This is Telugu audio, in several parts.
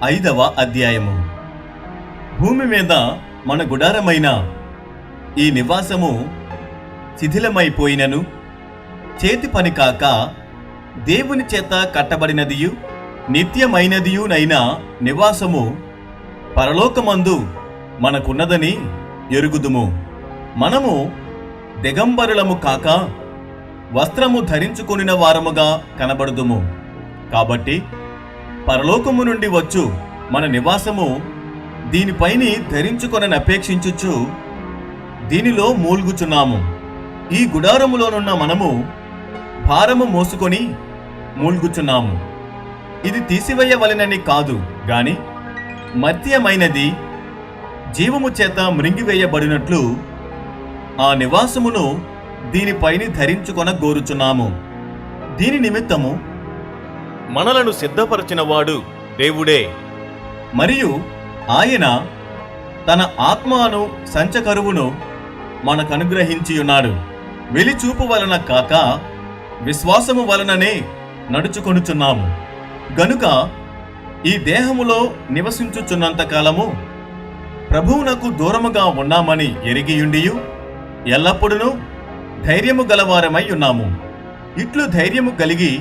5వ అధ్యాయము. భూమి మీద మన గుడారమైన ఈ నివాసము శిథిలమైపోయినను చేతి పని కాక దేవుని చేత కట్టబడినదియు నిత్యమైనదియునైన నివాసము పరలోకమందు మనకున్నదని ఎరుగుదుము. మనము దిగంబరులము కాక వస్త్రము ధరించుకొనిన వారముగా కనబడుదుము. కాబట్టి పరలోకము నుండి వచ్చు మన నివాసము దీనిపైని ధరించుకొననపేక్షించుచు దీనిలో మూల్గుచున్నాము. ఈ గుడారములోనున్న మనము భారము మోసుకొని మూల్గుచున్నాము. ఇది తీసివేయవలెనని కాదు గాని మర్త్యమైనది జీవము చేత మృంగివేయబడినట్లు ఆ నివాసమును దీనిపైని ధరించుకొన గోరుచున్నాము. దీని నిమిత్తము మనలను సిద్ధపరచినవాడు దేవుడే. మరియు ఆయన తన ఆత్మను సంచకరువును మనకనుగ్రహించియున్నాడు. వెలిచూపు వలన కాక విశ్వాసము వలననే నడుచుకొనుచున్నాము. గనుక ఈ దేహములో నివసించుచున్నంత కాలము ప్రభువునకు దూరముగా ఉన్నామని ఎరిగియుండియు ఎల్లప్పుడూ ధైర్యము గలవారమై ఉన్నాము. ఇట్లు ధైర్యము కలిగి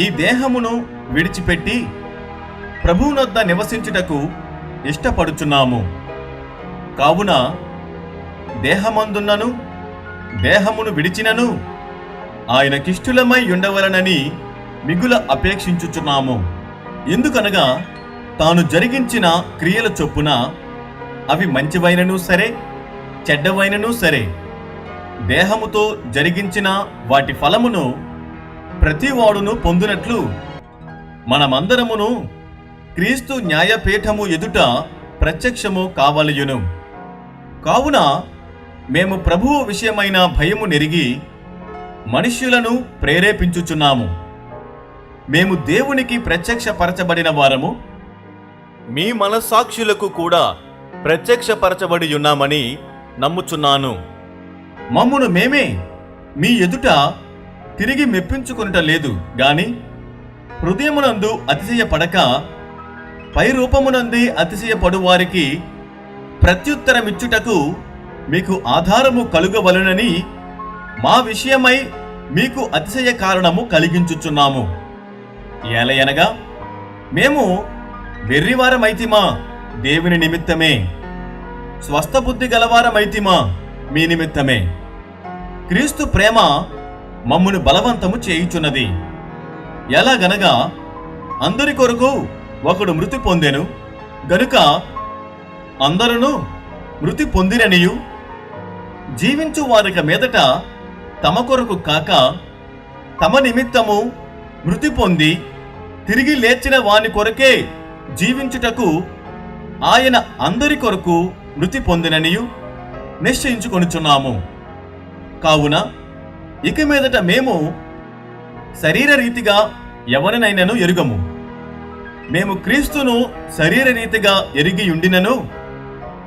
ఈ దేహమును విడిచిపెట్టి ప్రభువునొద్ద నివసించుటకు ఇష్టపడుచున్నాము. కావున దేహమందున్నను దేహమును విడిచినను ఆయనకిష్టులమై ఉండవలనని మిగుల అపేక్షించుచున్నాము. ఎందుకనగా తాను జరిగించిన క్రియల చొప్పున అవి మంచివైనను సరే చెడ్డవైనను సరే దేహముతో జరిగించిన వాటి ఫలమును ప్రతివాడును పొందునట్లు మనమందరమును క్రీస్తు న్యాయపీఠము ఎదుట ప్రత్యక్షము కావలయును. కావున మేము ప్రభువు విషయమైన భయము నెరిగి మనుష్యులను ప్రేరేపించుచున్నాము. మేము దేవునికి ప్రత్యక్షపరచబడిన వారము మీ మనస్సాక్షులకు కూడా ప్రత్యక్షపరచబడి ఉన్నామని నమ్ముచున్నాను. మమ్మును మేమే మీ ఎదుట తిరిగి మెప్పించుకొనుట లేదు గాని హృదయమునందు అతిశయపడక పై రూపమునంది అతిశయపడు వారికి ప్రత్యుత్తరమిచ్చుటకు మీకు ఆధారము కలుగవలెనని మా విషయమై మీకు అతిశయ కారణము కలిగించుచున్నాము. ఏలయనగా మేము వెర్రివారమైతిమా దేవుని నిమిత్తమే, స్వస్థబుద్ధి గలవారమైతిమా మీ నిమిత్తమే. క్రీస్తు ప్రేమ మమ్మును బలవంతము చేయుచున్నది. ఎలాగనగా అందరి కొరకు ఒకడు మృతి పొందెను గనుక అందరూ మృతి పొందిరనియు జీవించు వారిక మీదట తమ కొరకు కాక తమ నిమిత్తము మృతి పొంది తిరిగి లేచిన వాని కొరకే జీవించుటకు ఆయన అందరి కొరకు మృతి పొందిననియు నిశ్చయించుకొనుచున్నాము. కావున ఇక మీదట మేము శరీరరీతిగా ఎవరినైనను ఎరుగము. మేము క్రీస్తును శరీరరీతిగా ఎరిగియుండినను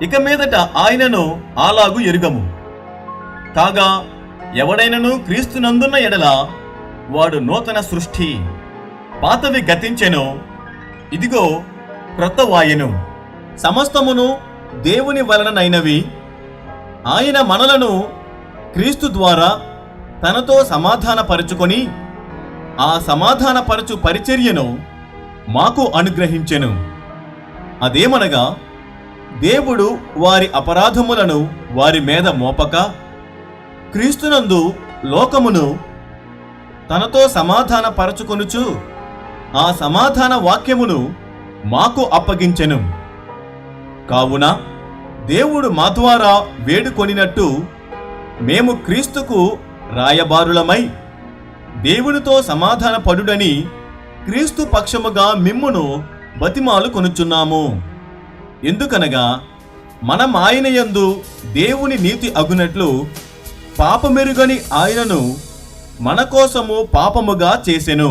ఇక మీదట ఆయనను అలాగు ఎరుగము. కాగా ఎవడైనను క్రీస్తునందున్న ఎడల వాడు నూతన సృష్టి, పాతవి గతించెను, ఇదిగో క్రొత్తవాయెను. సమస్తమును దేవుని వలననైనవి. ఆయన మనలను క్రీస్తు ద్వారా తనతో సమాధానపరుచుకొని ఆ సమాధానపరచు పరిచర్యను మాకు అనుగ్రహించెను. అదేమనగా దేవుడు వారి అపరాధములను వారి మీద మోపక క్రీస్తునందు లోకమును తనతో సమాధానపరచుకొనుచు ఆ సమాధాన వాక్యమును మాకు అప్పగించెను. కావున దేవుడు మా ద్వారా వేడుకొనినట్టు మేము క్రీస్తుకు రాయబారులమై దేవునితో సమాధానపడుడని క్రీస్తు పక్షముగా మిమ్మును బతిమాలు కొనుచున్నాము. ఎందుకనగా మనం ఆయన యందు దేవుని నీతి అగునట్లు పాపమెరుగని ఆయనను మన కోసము పాపముగా చేసెను.